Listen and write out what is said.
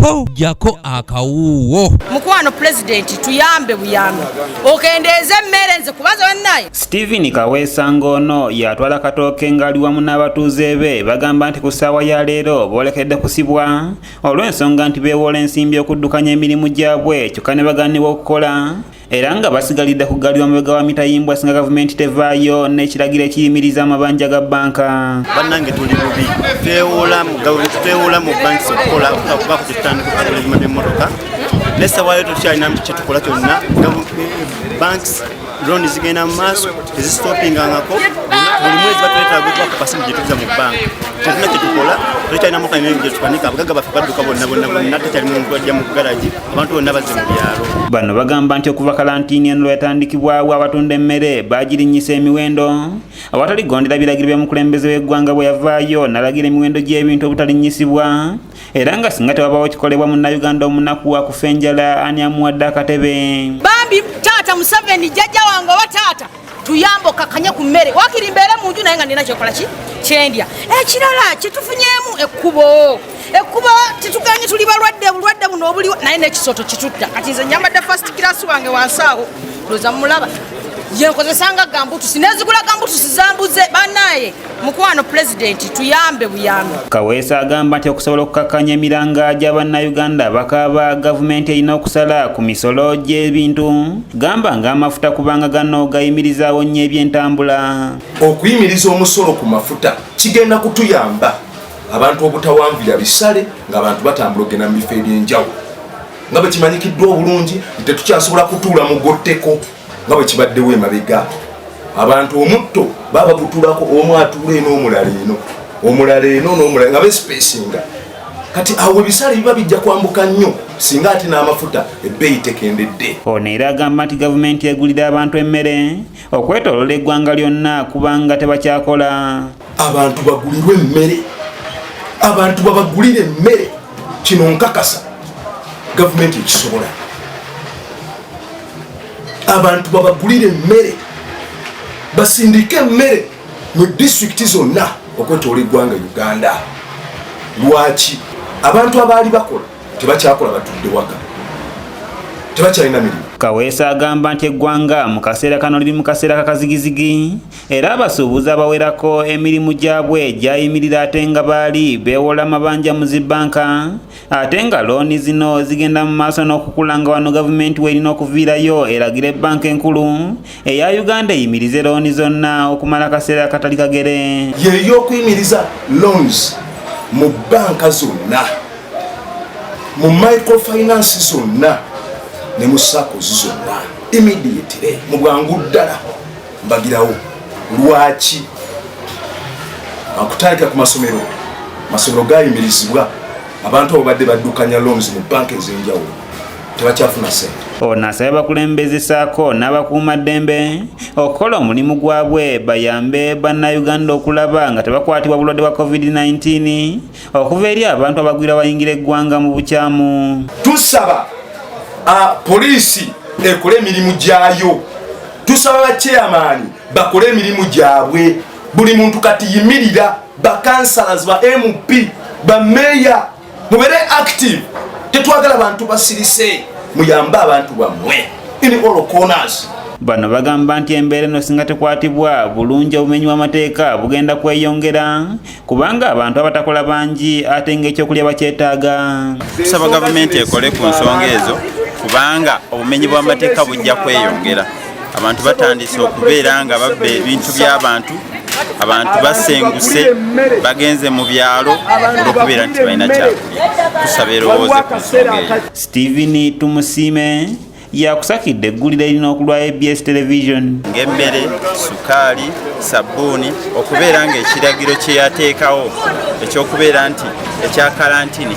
po jako akawuwo. Mukwano president tuyambe buyambe okendeze mmere nze kubaza wannaye. Steven Kaweesa ngono yatwala katooke ngali wamu n'abatuuze be bagamba nti ku ssaawa ya leero boolekedde kusibwa olw'ensonga nti beewola ensimbi okuddukanya emirimu gyabwe kyokka ne bagaanibwa okukola era nga basigalidde ku ggalirwa mabega wa mitayimbwa singa gavumenti tevaayo n'ekiragiro ekiyimiriza amabanja ga banka. Bannange tuli bubi twewola mu banks okukola bakututandika okukola ebima by'emmotoka n'essaawayo tukyalina kye tukola kyonna banks loan zigenda mu maaso tezisitopingangako buli mwezi batuleetera okubakupa simu gye tuza mu banka tetulina kye tukola tukyalina motoka nnene gye tukanika abagagga baffe badduka bonna tekyali muntu ajja mu garagi abantu bonna bazze mu byalo. Bano bagamba nti okuva kalantiini eno lwetandikibwawo abatunda emmere bagirinnyisa emiwendo awatali gondera biragiro by'omukulembeze w'eggwanga bwe yavaayo n'alagira emiwendo gy'ebintu obutalinnyisibwa era nga singa tewabawo kikolebwa munnayuganda omunaku wakufa enjala ani amuwadde akatebe. Bambi taata Museveni jjajja wange oba taata tuyambo kakanye ku mmere wakiri mbeere mu nju naye nga nina kyekola kyendya ekirala kitufunyemu ekkubo tetuganye tuli balwadde bulwadde buno obuliwo naye n'ekisoto kitutta kati nze nyambadde first class wange wansi awo loza mulaba yenkozesanga gambutu sinezigula gambutu sizambuze bannaye. Mukwano president tuyambe buyambe. Kaweesa agamba nti okusobola okukakkanya emiranga gy'abannayuganda bakaaba gavumenti erina okusala ku misolo gy'ebintu gamba ng'amafuta kubanga gano gayimirizaawo nnyo eby'entambula. Okuyimiriza omusolo ku mafuta kigenda kutuyamba abantu obutawanvira bisale ng'abantu batambula okugenda mu bifo eby'enjawulo nga bwe kimanyikiddwa obulungi nti tetukyasobola kutuula mu gotteko nga bwe kibaddewo emabega. Abantu omutto baba gutulako omu atuula eno omulala eno n'omulala nga besipesinga kati awo ebisale biba bijja kwambuka nnyo singa ate n'amafuta ebbeeyi tekendedde. Ono era agamba nti gavumenti egulira abantu emmere okwetoolola eggwanga lyonna kubanga tebakyakola. Abantu bagulirwe emmere, abantu babagulire emmere, kino nkakasa gavumenti ekisobola. Abantu babagulire emmere basindike emmere mu disitulikiti zonna okwetoola eggwanga Uganda. Lwaki abantu abaali bakola tebakyakola batudde waka tebakyalina mirimu? Kaweesa agamba nti eggwanga mu kaseera kano liri mu kaseera kakazigizigi era abasuubuzi abawerako emirimu gyabwe gyayimirira ate nga baali beewola amabanja mu zibbanka ate nga looni zino zigenda mu maaso n'okukula nga wano gavumenti weerina okuviirayo eragira ebbanka enkulu eya Uganda eyimirize looni zonna okumala akaseera akatali kagere. Yeyo okuyimiriza loans mu banka zonna mu microfinance zonna ne mu SACCOs zonna immediately mu bwangu ddala mbagirawo. Lwaki akutandika ku masomero gayimirizibwa abantu abo badde baddukanya loans mu banka ez'enjawulo tebakyafuna sente. Ono asaba bakulembeze ssaako n'abakuumaddembe okukola omulimu gwabwe bayambe bannayuganda okulaba nga tebakwatibwa bulwadde bwa COVID-19 okuva eri abantu abagwira bayingira eggwanga mu bukyamu. Tusaba poliisi ekole emirimu gyayo, tusaba bachairman bakole emirimu gyabwe, buli muntu kati yimirira, bakansalas ba MP bameya mubere active, tetwagala abantu basirise muyambe abantu bammwe in all corners. Bano bagamba nti embeera eno singa tekwatibwa bulungi obumenyi bw'amateeka bugenda kweyongera kubanga abantu abatakola bangi ate ng'ekyokulya bakyetaaga. Tusaba gavumenti ekole ku nsonga ezo kubanga obumenyi bw'amateeka bujja kweyongera. Abantu batandise okubeera nga babba ebintu by'abantu, abantu basenguse bagenze mu byalo olw'okubeera nti balina kyakulya. Tusaba erowooze ku nsonga eyo. Steven Tumusiime yakusakidde eggulire erina okulwa ABS television ng'emmere, sukaali, sabbuuni okubeera ng'ekiragiro kye yateekawo ekyokubeera nti ekya kalantiini